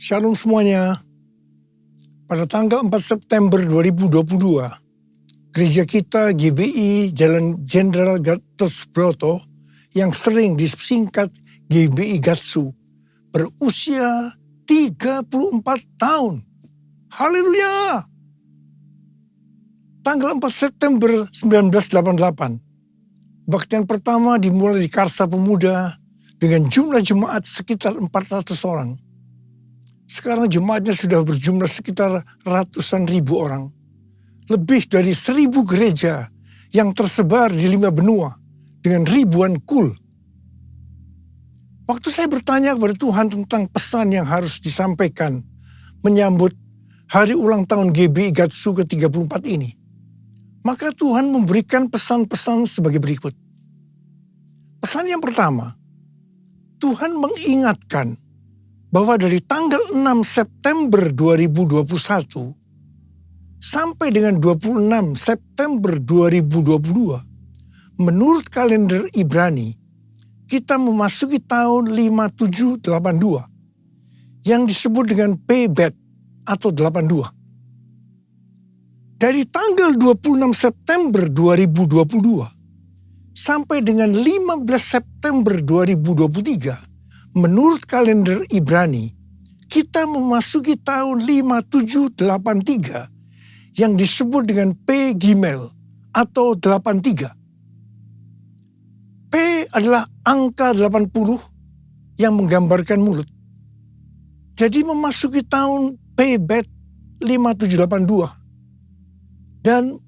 Shalom semuanya. Pada tanggal 4 September 2022, gereja kita GBI Jalan Jenderal Gatot Subroto yang sering disingkat GBI Gatsu berusia 34 tahun. Haleluya! Tanggal 4 September 1988, kebaktian pertama dimulai di Karsa Pemuda dengan jumlah jemaat sekitar 400 orang. Sekarang jemaatnya sudah berjumlah sekitar ratusan ribu orang. Lebih dari 1.000 gereja yang tersebar di 5 benua dengan ribuan kul. Waktu saya bertanya kepada Tuhan tentang pesan yang harus disampaikan menyambut hari ulang tahun GBI Gatsu ke-34 ini, maka Tuhan memberikan pesan-pesan sebagai berikut. Pesan yang pertama, Tuhan mengingatkan bahwa dari tanggal 6 September 2021 sampai dengan 26 September 2022, menurut kalender Ibrani, kita memasuki tahun 5782 yang disebut dengan Pebet atau 82. Dari tanggal 26 September 2022 sampai dengan 15 September 2023, menurut kalender Ibrani, kita memasuki tahun 5783 yang disebut dengan P Gimel atau 83. P adalah angka 80 yang menggambarkan mulut. Jadi memasuki tahun P Bet 5782 dan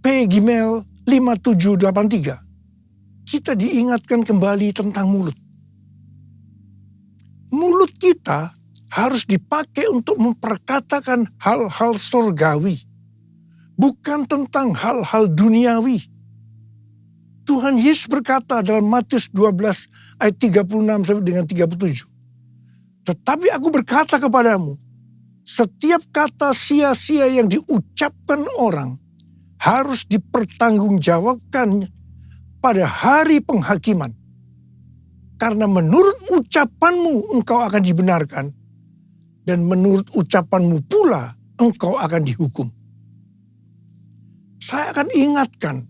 P Gimel 5783, kita diingatkan kembali tentang mulut. Mulut kita harus dipakai untuk memperkatakan hal-hal surgawi, bukan tentang hal-hal duniawi. Tuhan Yesus berkata dalam Matius 12 ayat 36 sampai dengan 37. Tetapi aku berkata kepadamu, setiap kata sia-sia yang diucapkan orang harus dipertanggungjawabkan pada hari penghakiman. Karena menurut ucapanmu engkau akan dibenarkan, dan menurut ucapanmu pula engkau akan dihukum. Saya akan ingatkan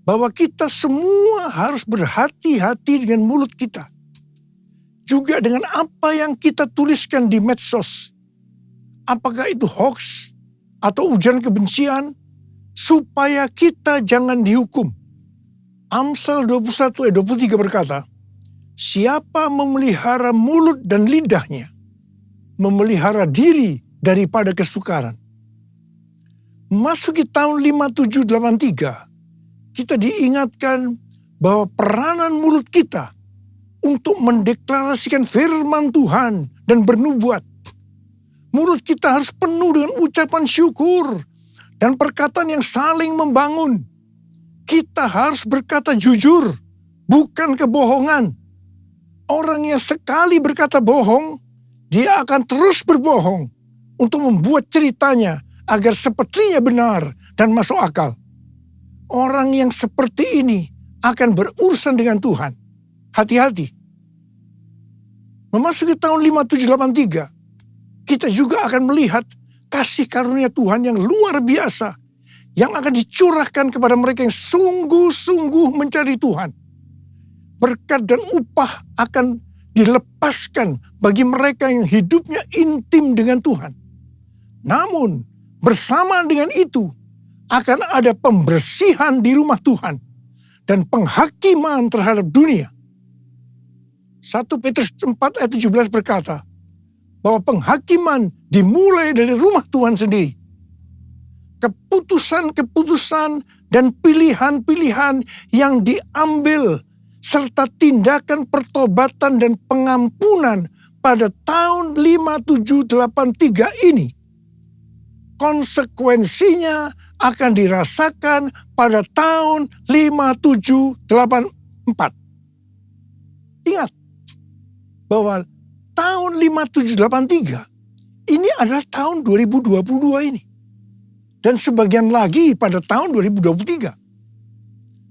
bahwa kita semua harus berhati-hati dengan mulut kita. Juga dengan apa yang kita tuliskan di medsos. Apakah itu hoax atau ujaran kebencian, supaya kita jangan dihukum. Amsal 21 ayat 23 berkata, siapa memelihara mulut dan lidahnya, memelihara diri daripada kesukaran. Memasuki tahun 5783, kita diingatkan bahwa peranan mulut kita untuk mendeklarasikan firman Tuhan dan bernubuat. Mulut kita harus penuh dengan ucapan syukur dan perkataan yang saling membangun. Kita harus berkata jujur, bukan kebohongan. Orang yang sekali berkata bohong, dia akan terus berbohong untuk membuat ceritanya agar sepertinya benar dan masuk akal. Orang yang seperti ini akan berurusan dengan Tuhan. Hati-hati. Memasuki tahun 5783, kita juga akan melihat kasih karunia Tuhan yang luar biasa yang akan dicurahkan kepada mereka yang sungguh-sungguh mencari Tuhan. Berkat dan upah akan dilepaskan bagi mereka yang hidupnya intim dengan Tuhan. Namun, bersamaan dengan itu, akan ada pembersihan di rumah Tuhan dan penghakiman terhadap dunia. 1 Petrus 4 ayat 17 berkata, bahwa penghakiman dimulai dari rumah Tuhan sendiri. Keputusan-keputusan dan pilihan-pilihan yang diambil serta tindakan pertobatan dan pengampunan pada tahun 5783 ini, konsekuensinya akan dirasakan pada tahun 5784. Ingat bahwa tahun 5783 ini adalah tahun 2022 ini. Dan sebagian lagi pada tahun 2023.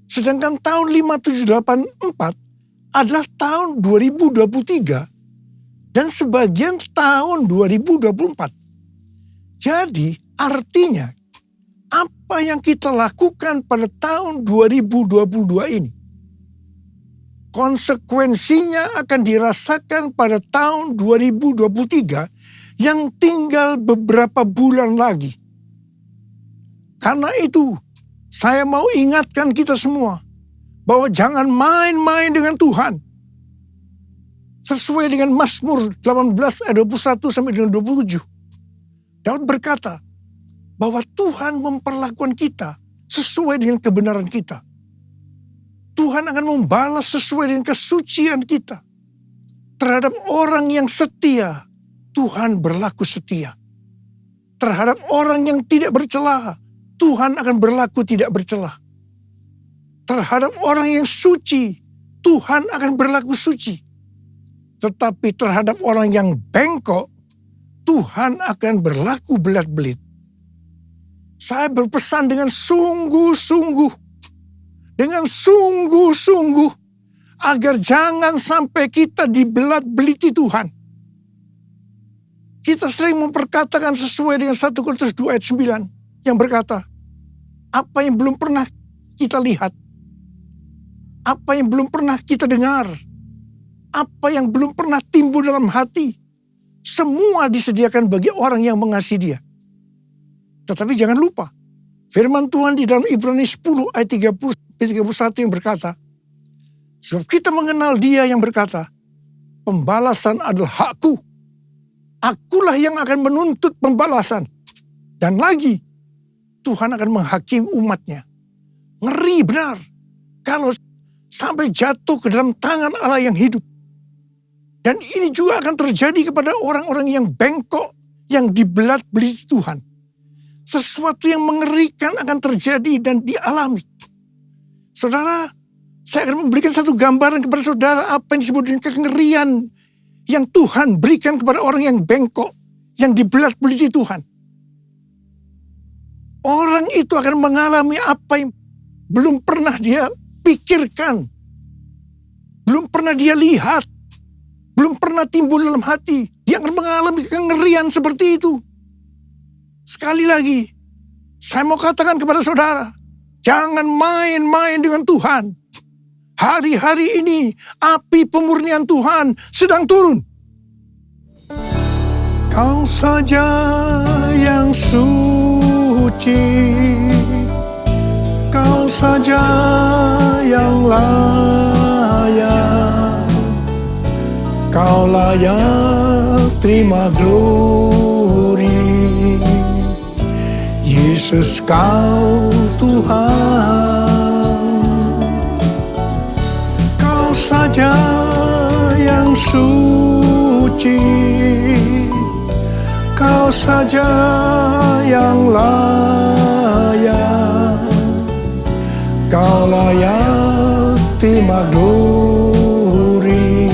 Sedangkan tahun 5784 adalah tahun 2023 dan sebagian tahun 2024. Jadi artinya apa yang kita lakukan pada tahun 2022 ini, konsekuensinya akan dirasakan pada tahun 2023 yang tinggal beberapa bulan lagi. Karena itu, saya mau ingatkan kita semua bahwa jangan main-main dengan Tuhan. Sesuai dengan Mazmur 18 ayat 21 sampai dengan 27. Daud berkata bahwa Tuhan memperlakukan kita sesuai dengan kebenaran kita. Tuhan akan membalas sesuai dengan kesucian kita. Terhadap orang yang setia, Tuhan berlaku setia. Terhadap orang yang tidak bercela, Tuhan akan berlaku tidak bercela. Terhadap orang yang suci, Tuhan akan berlaku suci. Tetapi terhadap orang yang bengkok, Tuhan akan berlaku belat-belit. Saya berpesan dengan sungguh-sungguh, agar jangan sampai kita dibelat-beliti Tuhan. Kita sering memperkatakan sesuai dengan 1 Korintus 2 ayat 9 yang berkata, apa yang belum pernah kita lihat, apa yang belum pernah kita dengar, apa yang belum pernah timbul dalam hati, semua disediakan bagi orang yang mengasihi Dia. Tetapi jangan lupa, firman Tuhan di dalam Ibrani 10 ayat 31 yang berkata, sebab kita mengenal Dia yang berkata, pembalasan adalah hakku. Akulah yang akan menuntut pembalasan. Dan lagi, Tuhan akan menghakimi umatnya. Ngeri benar kalau sampai jatuh ke dalam tangan Allah yang hidup. Dan ini juga akan terjadi kepada orang-orang yang bengkok, yang dibelat-beliti Tuhan. Sesuatu yang mengerikan akan terjadi dan dialami. Saudara, saya akan memberikan satu gambaran kepada saudara apa yang disebut dengan kengerian yang Tuhan berikan kepada orang yang bengkok, yang dibelat-beliti Tuhan. Orang itu akan mengalami apa yang belum pernah dia pikirkan, belum pernah dia lihat, belum pernah timbul dalam hati. Dia akan mengalami kengerian seperti itu. Sekali lagi, saya mau katakan kepada saudara, jangan main-main dengan Tuhan. Hari-hari ini api pemurnian Tuhan sedang turun. Kau saja yang suci, Kau saja yang layak, Kau layak terima glori. Yesus Kau Tuhan, Kau saja yang suci, Kau saja yang layak, Kau layak terima glori.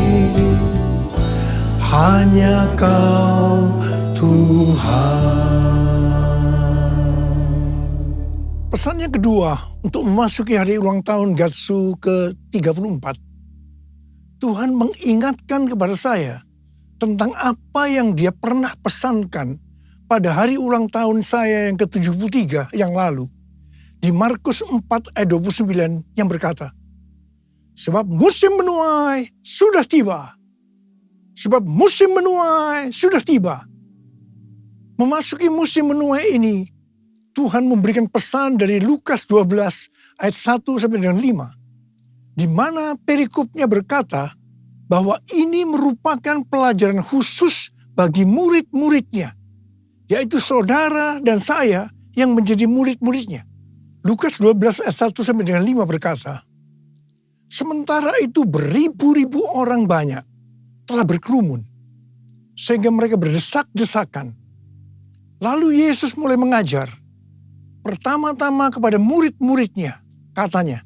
Hanya Kau Tuhan. Pesan yang kedua untuk memasuki hari ulang tahun Gatsu ke-34. Tuhan mengingatkan kepada saya tentang apa yang Dia pernah pesankan pada hari ulang tahun saya yang ke-73 yang lalu. Di Markus 4 ayat 29 yang berkata, sebab musim menuai sudah tiba. Sebab musim menuai sudah tiba. Memasuki musim menuai ini, Tuhan memberikan pesan dari Lukas 12 ayat 1 sampai dengan 5. Di mana perikopnya berkata bahwa ini merupakan pelajaran khusus bagi murid-muridnya. Yaitu saudara dan saya yang menjadi murid-muridnya. Lukas 12 ayat 1 sampai dengan 5 berkata, sementara itu beribu-ribu orang banyak telah berkerumun, sehingga mereka berdesak-desakan. Lalu Yesus mulai mengajar, pertama-tama kepada murid-muridnya, katanya,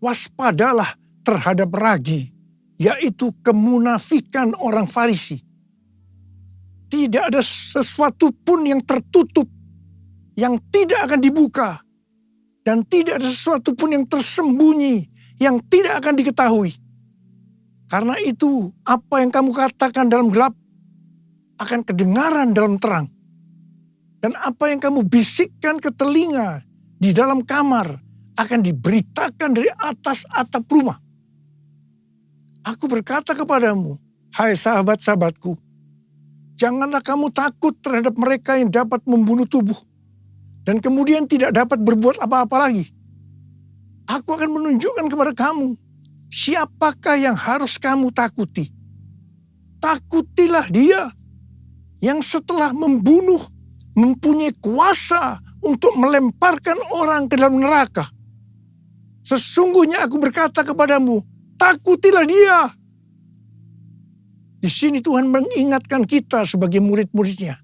waspadalah terhadap ragi, yaitu kemunafikan orang Farisi. Tidak ada sesuatu pun yang tertutup, yang tidak akan dibuka, dan tidak ada sesuatu pun yang tersembunyi, yang tidak akan diketahui. Karena itu, apa yang kamu katakan dalam gelap akan kedengaran dalam terang. Dan apa yang kamu bisikkan ke telinga di dalam kamar akan diberitakan dari atas atap rumah. Aku berkata kepadamu, hai sahabat-sahabatku, janganlah kamu takut terhadap mereka yang dapat membunuh tubuh dan kemudian tidak dapat berbuat apa-apa lagi. Aku akan menunjukkan kepada kamu siapakah yang harus kamu takuti. Takutilah dia yang setelah membunuh mempunyai kuasa untuk melemparkan orang ke dalam neraka. Sesungguhnya aku berkata kepadamu, takutilah dia. Di sini Tuhan mengingatkan kita sebagai murid-muridnya.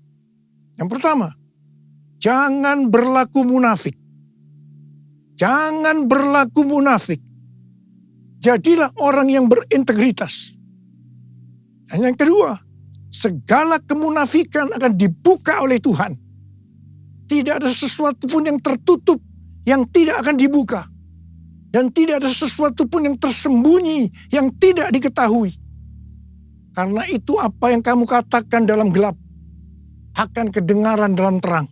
Yang pertama, jangan berlaku munafik. Jangan berlaku munafik. Jadilah orang yang berintegritas. Dan yang kedua, segala kemunafikan akan dibuka oleh Tuhan. Tidak ada sesuatu pun yang tertutup yang tidak akan dibuka. Dan tidak ada sesuatu pun yang tersembunyi yang tidak diketahui. Karena itu apa yang kamu katakan dalam gelap akan kedengaran dalam terang.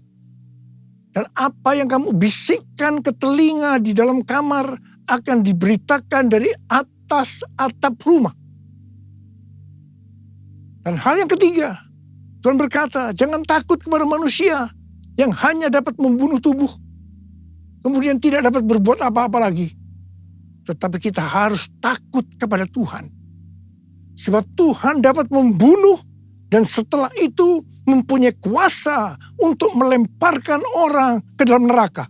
Dan apa yang kamu bisikkan ke telinga di dalam kamar akan diberitakan dari atas atap rumah. Dan hal yang ketiga, Tuhan berkata, jangan takut kepada manusia yang hanya dapat membunuh tubuh, kemudian tidak dapat berbuat apa-apa lagi. Tetapi kita harus takut kepada Tuhan. Sebab Tuhan dapat membunuh dan setelah itu mempunyai kuasa untuk melemparkan orang ke dalam neraka.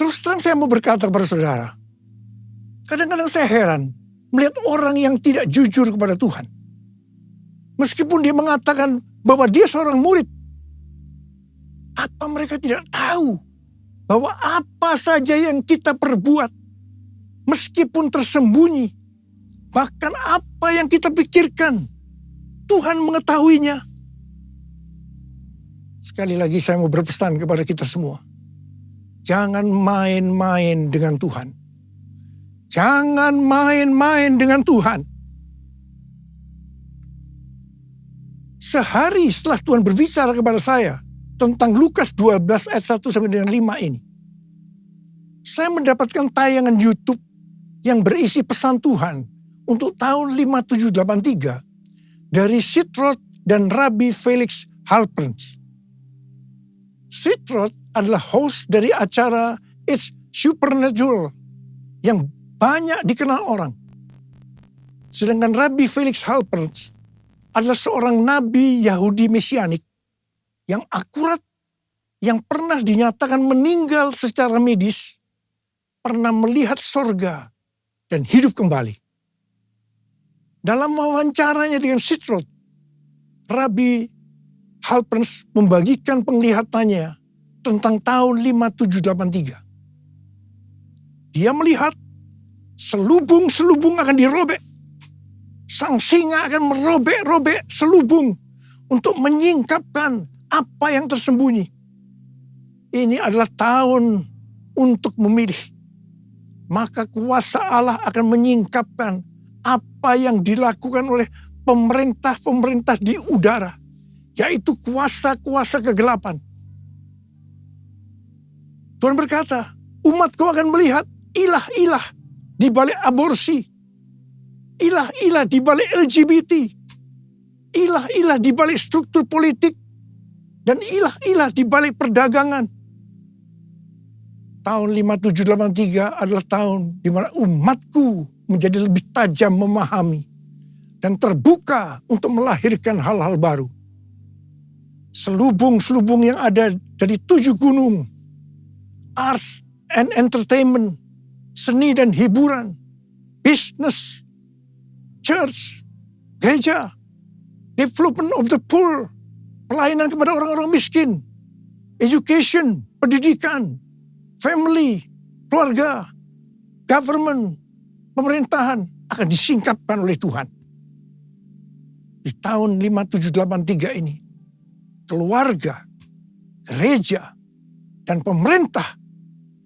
Terus terang saya mau berkata kepada saudara, kadang-kadang saya heran melihat orang yang tidak jujur kepada Tuhan. Meskipun dia mengatakan bahwa dia seorang murid, apa mereka tidak tahu bahwa apa saja yang kita perbuat, meskipun tersembunyi, bahkan apa yang kita pikirkan, Tuhan mengetahuinya. Sekali lagi saya mau berpesan kepada kita semua. Jangan main-main dengan Tuhan. Jangan main-main dengan Tuhan. Sehari setelah Tuhan berbicara kepada saya tentang Lukas 12 ayat 1 sampai dengan 5 ini, saya mendapatkan tayangan YouTube yang berisi pesan Tuhan untuk tahun 5783 dari Sitrot dan Rabbi Felix Halperns. Sitrot adalah host dari acara It's Supernatural yang banyak dikenal orang. Sedangkan Rabbi Felix Halperns adalah seorang nabi Yahudi Mesianik yang akurat, yang pernah dinyatakan meninggal secara medis, pernah melihat sorga dan hidup kembali. Dalam wawancaranya dengan Sitrot, Rabbi Halperns membagikan penglihatannya tentang tahun 5783. Dia melihat selubung-selubung akan dirobek. Sang singa akan merobek-robek selubung untuk menyingkapkan apa yang tersembunyi. Ini adalah tahun untuk memilih. Maka kuasa Allah akan menyingkapkan apa yang dilakukan oleh pemerintah-pemerintah di udara, yaitu kuasa-kuasa kegelapan. Tuhan berkata, umatku akan melihat ilah-ilah di balik aborsi, ilah-ilah di balik LGBT, ilah-ilah di balik struktur politik, dan ilah-ilah di balik perdagangan. Tahun 5783 adalah tahun di mana umatku menjadi lebih tajam memahami dan terbuka untuk melahirkan hal-hal baru. Selubung-selubung yang ada dari 7 gunung, arts and entertainment, seni dan hiburan, business, church, gereja, development of the poor, pelayanan kepada orang-orang miskin, education, pendidikan, family, keluarga, government, pemerintahan akan disingkapkan oleh Tuhan. Di tahun 5783 ini, keluarga, gereja, dan pemerintah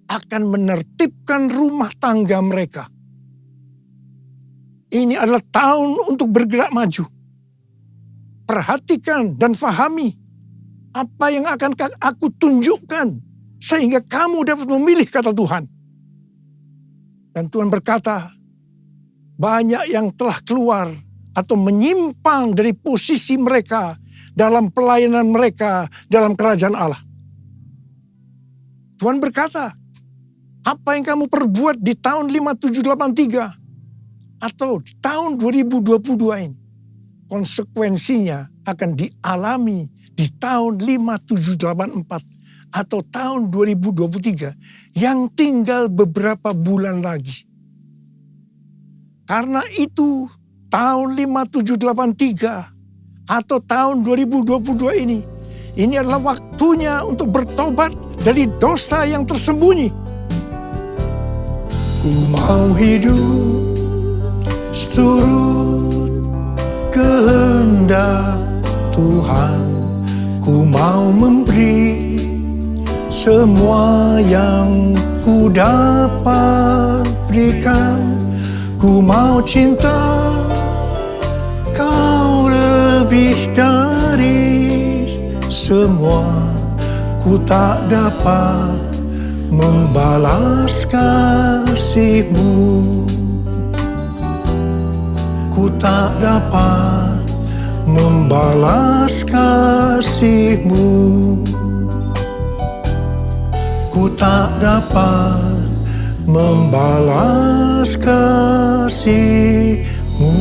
akan menertibkan rumah tangga mereka Ini adalah tahun untuk bergerak maju. Perhatikan dan fahami apa yang akan aku tunjukkan sehingga kamu dapat memilih kata Tuhan. Dan Tuhan berkata, banyak yang telah keluar atau menyimpang dari posisi mereka dalam pelayanan mereka dalam kerajaan Allah. Tuhan berkata, apa yang kamu perbuat di tahun 5783 atau di tahun 2022 ini, konsekuensinya akan dialami di tahun 5784 atau tahun 2023 yang tinggal beberapa bulan lagi. Karena itu tahun 5783 atau tahun 2022 ini adalah waktunya untuk bertobat dari dosa yang tersembunyi. Ku mau hidup seturut kehendak Tuhan, ku mau memberi semua yang ku dapat berikan. Ku mau cinta kau lebih dari semua. Ku tak dapat membalas kasih-Mu. Ku tak dapat membalas kasih-Mu. Ku tak dapat membalas kasih-Mu.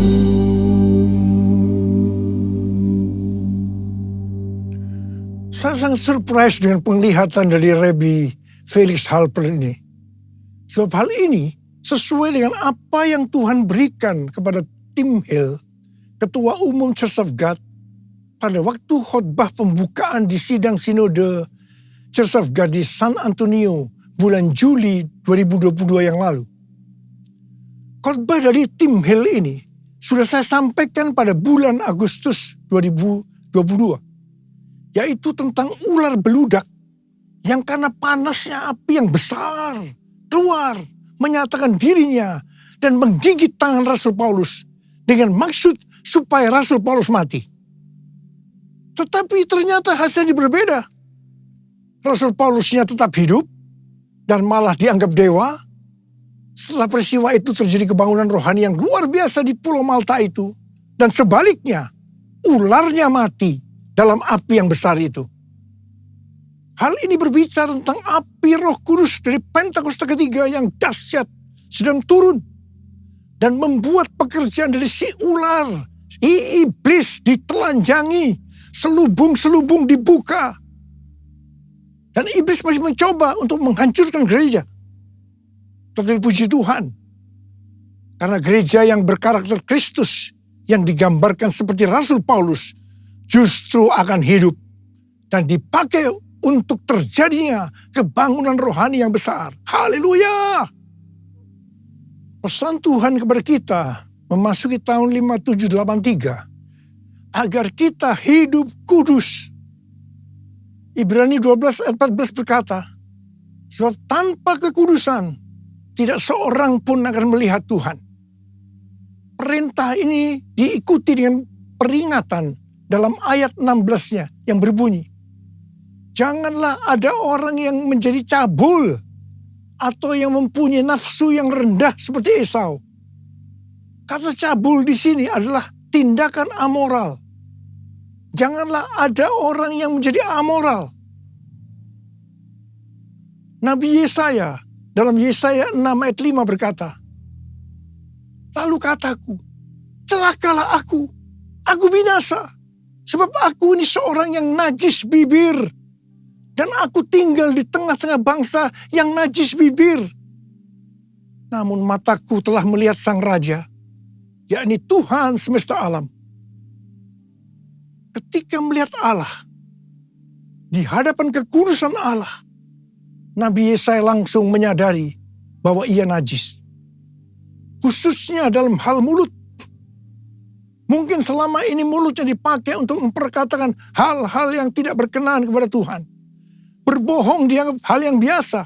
Saya sangat surprise dengan penglihatan dari Rabbi Felix Halper ini. Sebab hal ini sesuai dengan apa yang Tuhan berikan kepada Tim Hill, Ketua Umum Church of God, pada waktu khotbah pembukaan di sidang sinode Church of God di San Antonio bulan Juli 2022 yang lalu. Khotbah dari Tim Hill ini sudah saya sampaikan pada bulan Agustus 2022, yaitu tentang ular beludak yang karena panasnya api yang besar keluar menyatakan dirinya dan menggigit tangan Rasul Paulus dengan maksud supaya Rasul Paulus mati. Tetapi ternyata hasilnya berbeda. Rasul Paulusnya tetap hidup dan malah dianggap dewa. Setelah peristiwa itu terjadi kebangunan rohani yang luar biasa di Pulau Malta itu. Dan sebaliknya, ularnya mati dalam api yang besar itu. Hal ini berbicara tentang api Roh Kudus dari Pentakosta ketiga yang dahsyat sedang turun. Dan membuat pekerjaan dari si ular, si iblis ditelanjangi, selubung-selubung dibuka. Dan iblis masih mencoba untuk menghancurkan gereja. Tetapi puji Tuhan, karena gereja yang berkarakter Kristus, yang digambarkan seperti Rasul Paulus, justru akan hidup dan dipakai untuk terjadinya kebangunan rohani yang besar. Haleluya! Pesan Tuhan kepada kita memasuki tahun 5783 agar kita hidup kudus. Ibrani 12 ayat 14 berkata, sebab tanpa kekudusan tidak seorang pun akan melihat Tuhan. Perintah ini diikuti dengan peringatan dalam ayat 16-nya yang berbunyi, janganlah ada orang yang menjadi cabul atau yang mempunyai nafsu yang rendah seperti Esau. Kata cabul di sini adalah tindakan amoral. Janganlah ada orang yang menjadi amoral. Nabi Yesaya dalam Yesaya 6 ayat 5 berkata, lalu kataku, celakalah aku binasa, sebab aku ini seorang yang najis bibir, dan aku tinggal di tengah-tengah bangsa yang najis bibir. Namun mataku telah melihat Sang Raja, yakni Tuhan semesta alam. Ketika melihat Allah, di hadapan kekudusan Allah, Nabi Yesaya langsung menyadari bahwa ia najis. Khususnya dalam hal mulut. Mungkin selama ini mulutnya dipakai untuk memperkatakan hal-hal yang tidak berkenan kepada Tuhan. Berbohong dianggap hal yang biasa.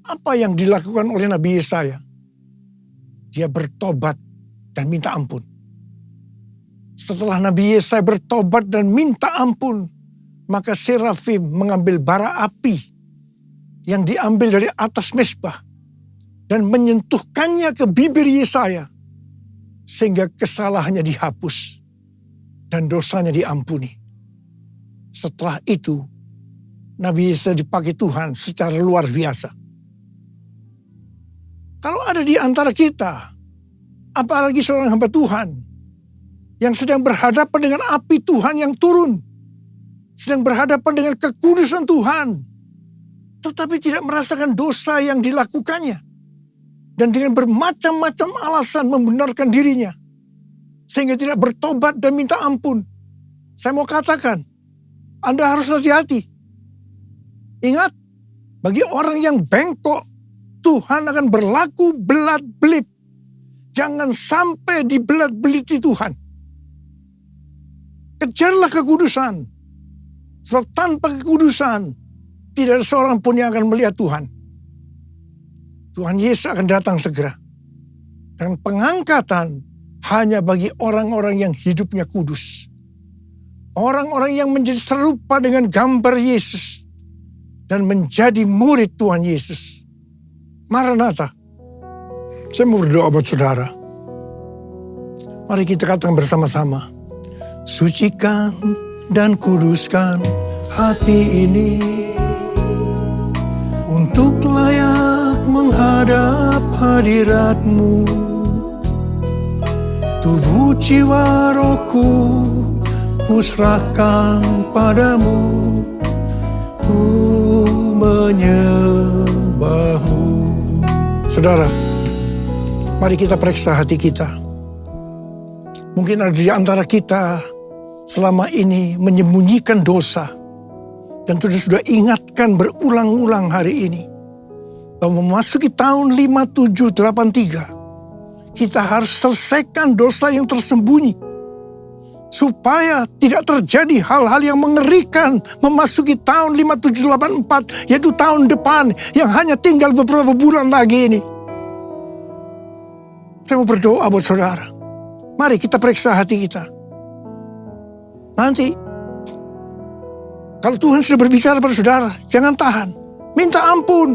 Apa yang dilakukan oleh Nabi Yesaya? dia bertobat dan minta ampun. Setelah Nabi Yesaya bertobat dan minta ampun, maka serafim mengambil bara api yang diambil dari atas mezbah dan menyentuhkannya ke bibir Yesaya, sehingga kesalahannya dihapus dan dosanya diampuni. Setelah itu, Nabi Yesaya dipakai Tuhan secara luar biasa. Kalau ada di antara kita, apalagi seorang hamba Tuhan, yang sedang berhadapan dengan api Tuhan yang turun, sedang berhadapan dengan kekudusan Tuhan, tetapi tidak merasakan dosa yang dilakukannya, dan dengan bermacam-macam alasan membenarkan dirinya, sehingga tidak bertobat dan minta ampun. Saya mau katakan, Anda harus hati-hati. Ingat, bagi orang yang bengkok, Tuhan akan berlaku belat-belit. Jangan sampai dibelat-beliti Tuhan. Kejarlah kekudusan. Sebab tanpa kekudusan, tidak ada seorang pun yang akan melihat Tuhan. Tuhan Yesus akan datang segera. Dan pengangkatan hanya bagi orang-orang yang hidupnya kudus. Orang-orang yang menjadi serupa dengan gambar Yesus. Dan menjadi murid Tuhan Yesus. Maranatha. Saya mau berdoa buat saudara. Mari kita katakan bersama-sama. Sucikan dan kuduskan hati ini untuk layak menghadap hadirat-Mu. Tubuh jiwa rohku kuserahkan padamu, ku menyembah-Mu. Saudara, mari kita periksa hati kita. Mungkin ada di antara kita selama ini menyembunyikan dosa. Dan sudah ingatkan berulang-ulang hari ini. Bahwa memasuki tahun 5783. Kita harus selesaikan dosa yang tersembunyi. Supaya tidak terjadi hal-hal yang mengerikan memasuki tahun 5784. Yaitu tahun depan yang hanya tinggal beberapa bulan lagi ini. Saya mau berdoa buat saudara. Mari kita periksa hati kita. Nanti, kalau Tuhan sudah berbicara pada saudara, jangan tahan. Minta ampun,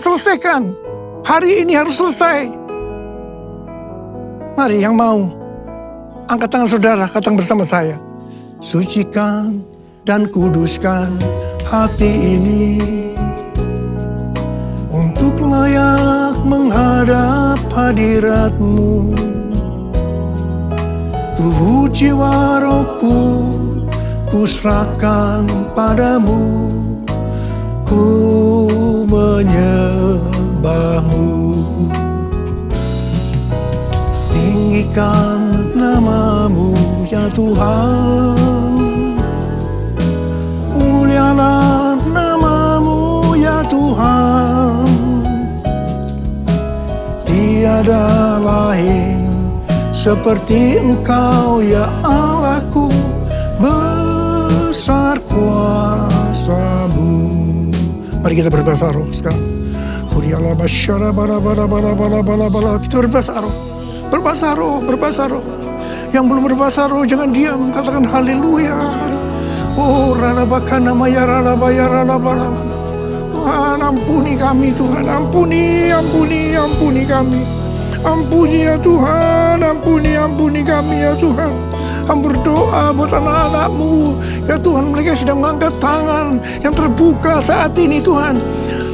selesaikan. Hari ini harus selesai. Mari yang mau, angkat tangan saudara, katakan bersama saya. Sucikan dan kuduskan hati ini untuk layak menghadap hadirat-Mu. Tubuh jiwa rohku kuserahkan padamu, ku menyembah-Mu. Tinggikan nama-Mu ya Tuhan, mulialah nama-Mu ya Tuhan. Tiada lain seperti Engkau ya Allahku, besar kuasa-Mu. Mari kita berbahasa roh sekarang. Kita berbahasa roh. Berbahasa roh. Yang belum berbahasa roh jangan diam, katakan haleluya. Oh, ralabakana maya ralabaya ralabara. Ampuni kami Tuhan, ampuni kami. Ampuni ya Tuhan, ampuni kami ya Tuhan. Kami berdoa buat anak-anak-Mu. Ya Tuhan, mereka sedang mengangkat tangan yang terbuka saat ini Tuhan.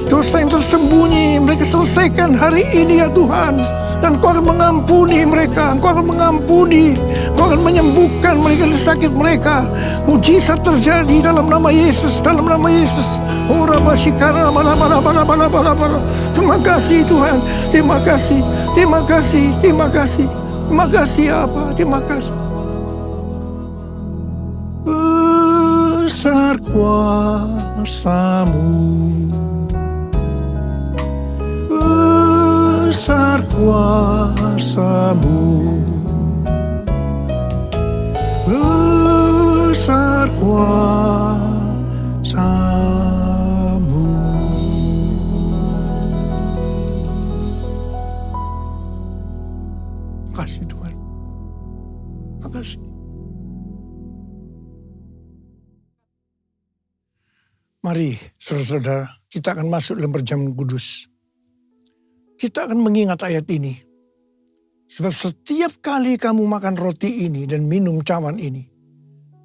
Dosa yang tersembunyi mereka selesaikan hari ini ya Tuhan. Dan Kau akan mengampuni mereka, Kau akan mengampuni, Kau akan menyembuhkan mereka dari sakit mereka. Mujizat terjadi dalam nama Yesus, dalam nama Yesus. Terima kasih Tuhan, terima kasih Apa, terima kasih. Besar kuasa-Mu, besar kuasa-Mu, besar kuasa-Mu. Mari saudara-saudara, kita akan masuk dalam perjamuan kudus. Kita akan mengingat ayat ini. Sebab setiap kali kamu makan roti ini dan minum cawan ini,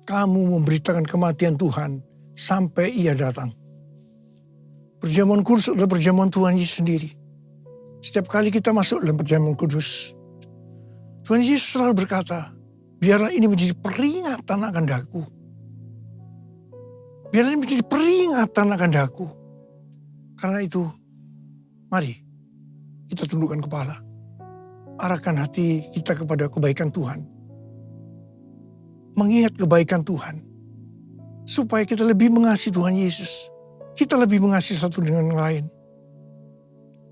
kamu memberitakan kematian Tuhan sampai Ia datang. Perjamuan kudus adalah perjamuan Tuhan Yesus sendiri. Setiap kali kita masuk dalam perjamuan kudus, Tuhan Yesus selalu berkata, biarlah ini menjadi peringatan akan daku. Biarlah ini menjadi peringatan akan daku. Karena itu, mari kita tundukkan kepala. Arahkan hati kita kepada kebaikan Tuhan. Mengingat kebaikan Tuhan. Supaya kita lebih mengasihi Tuhan Yesus. Kita lebih mengasihi satu dengan yang lain.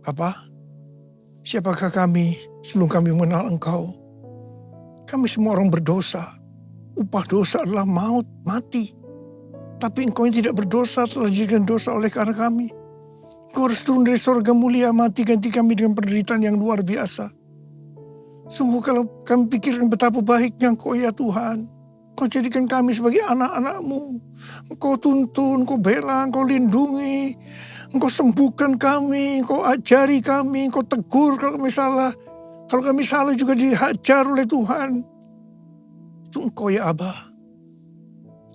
Bapa, siapakah kami sebelum kami mengenal Engkau? Kami semua orang berdosa. Upah dosa adalah maut, mati. Tapi Engkau yang tidak berdosa telah dijadikan dosa oleh karena kami. Engkau harus turun dari sorga mulia, mati ganti kami dengan penderitaan yang luar biasa. Sungguh kalau kami pikirkan betapa baiknya Engkau ya Tuhan. Engkau jadikan kami sebagai anak-anak-Mu. Engkau tuntun, Engkau bela, Engkau lindungi. Engkau sembuhkan kami, Engkau ajari kami, Engkau tegur kalau kami salah. Kalau kami salah juga dihajar oleh Tuhan. Itu Engkau ya Abah.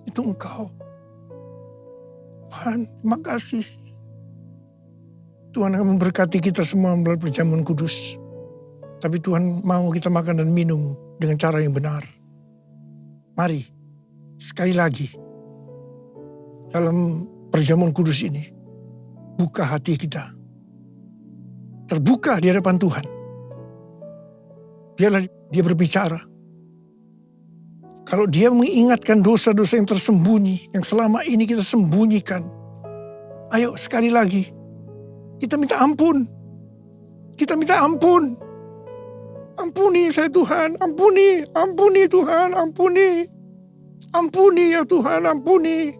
Itu Engkau. Tuhan, terima kasih. Tuhan akan memberkati kita semua melalui perjamuan kudus. Tapi Tuhan mau kita makan dan minum dengan cara yang benar. Mari, sekali lagi, dalam perjamuan kudus ini, buka hati kita. Terbuka di hadapan Tuhan. Biarlah dia berbicara. Kalau dia mengingatkan dosa-dosa yang tersembunyi, yang selama ini kita sembunyikan. Ayo sekali lagi, kita minta ampun. Kita minta ampun. Ampuni saya Tuhan, ampuni Tuhan, ampuni. Ampuni ya Tuhan, ampuni.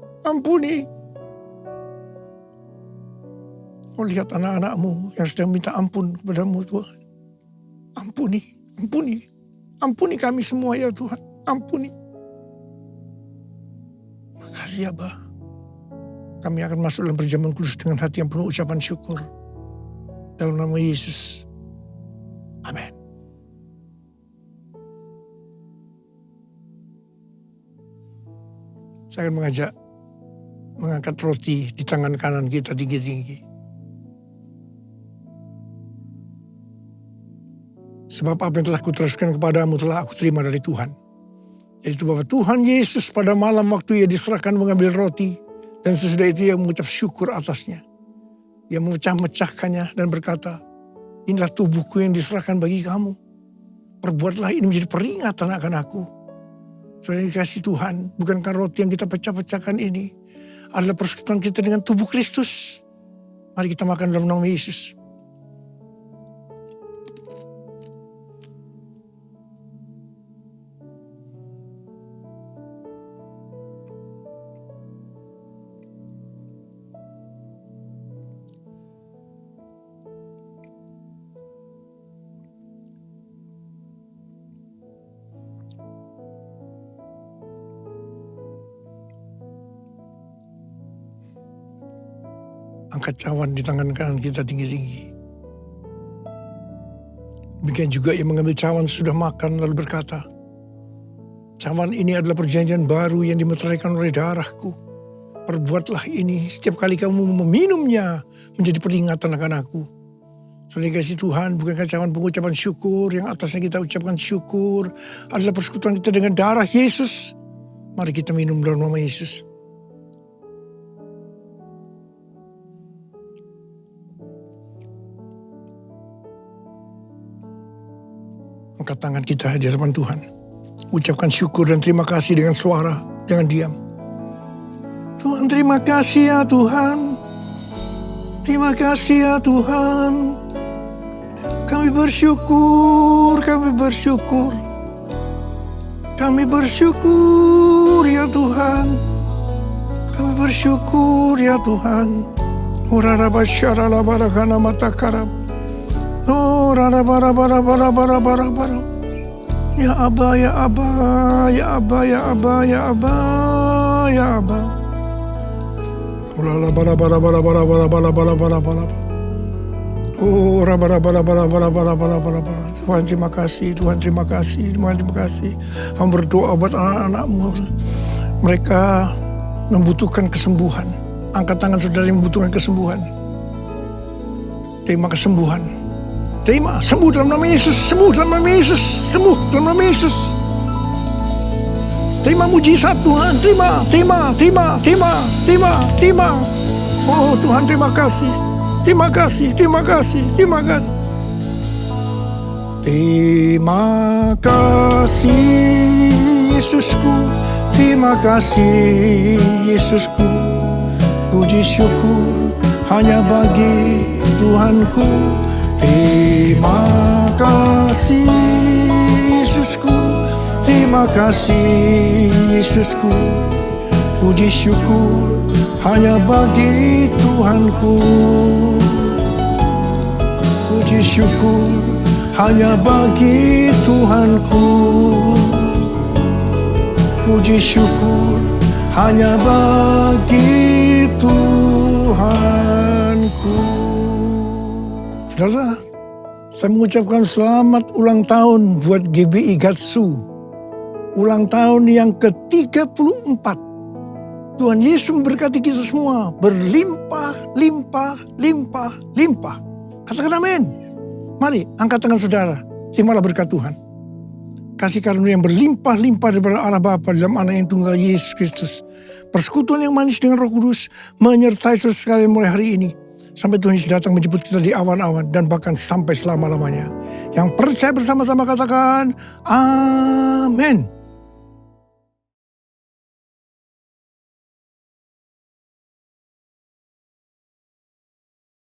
Kau lihat anak-anak-Mu yang sedang minta ampun kepada-Mu Tuhan. Ampuni kami semua ya Tuhan, ampuni. Makasih ya Abah. Kami akan masuk dalam perjamuan kudus dengan hati yang penuh ucapan syukur. Dalam nama Yesus. Amin. Saya akan mengangkat roti di tangan kanan kita tinggi-tinggi. Sebab apa yang telah kuteruskan kepadamu telah aku terima dari Tuhan. Yaitu bahwa Tuhan Yesus pada malam waktu Ia diserahkan mengambil roti. Dan sesudah itu Ia mengucap syukur atasnya. Ia memecah-mecahkannya dan berkata, inilah tubuhku yang diserahkan bagi kamu. Perbuatlah ini menjadi peringatan akan aku. Saudara dikasih Tuhan, bukankah roti yang kita pecah-pecahkan ini adalah persekutuan kita dengan tubuh Kristus? Mari kita makan dalam nama Yesus. Angkat cawan di tangan kanan kita tinggi-tinggi. Demikian juga Ia mengambil cawan sudah makan lalu berkata, cawan ini adalah perjanjian baru yang dimeteraikan oleh darahku. Perbuatlah ini setiap kali kamu meminumnya menjadi peringatan akan aku. Saudara kasih Tuhan, bukankah cawan pengucapan syukur yang atasnya kita ucapkan syukur adalah persekutuan kita dengan darah Yesus. Mari kita minum dalam nama Yesus. Angkat tangan kita di hadapan Tuhan. Ucapkan syukur dan terima kasih dengan suara. Jangan diam. Tuhan, terima kasih ya Tuhan. Terima kasih ya Tuhan. Kami bersyukur, kami bersyukur. Kami bersyukur ya Tuhan. Kami bersyukur ya Tuhan. Urarabasyarala barakana matakarab. Oh, rara bara bara bara bara bara bara. Ya Aba, ya Aba, ya Aba, ya Aba, ya Aba, ya Aba. Oh, Tuhan terima kasih, Tuhan terima kasih, Tuhan terima kasih. Hamba berdoa buat anak-anakmu. Mereka membutuhkan kesembuhan. Angkat tangan saudara yang membutuhkan kesembuhan. Terima kesembuhan. Terima, sembuh dalam nama Yesus, sembuh dalam nama Yesus, sembuh dalam nama Yesus. Terima mujizat Tuhan, terima. Oh Tuhan terima kasih. Terima kasih. Terima kasih Yesusku, terima kasih Yesusku. Puji syukur hanya bagi Tuhanku. Terima kasih Yesusku, terima kasih Yesusku. Puji syukur hanya bagi Tuhanku. Puji syukur hanya bagi Tuhanku. Puji syukur hanya bagi Tuhanku. Saudara, saya mengucapkan selamat ulang tahun buat GBI Gatsu. Ulang tahun yang ke-34. Tuhan Yesus memberkati kita semua. Berlimpah, limpah. Katakan amin. Mari, angkat tangan saudara. Terimalah berkat Tuhan. Kasih karunia yang berlimpah-limpah daripada Allah Bapa dalam Anak yang tunggal Yesus Kristus. Persekutuan yang manis dengan Roh Kudus menyertai saudara sekalian mulai hari ini. Sampai Tuhan Yesus datang menjemput kita di awan-awan dan bahkan sampai selama-lamanya. Yang percaya bersama-sama katakan, amin.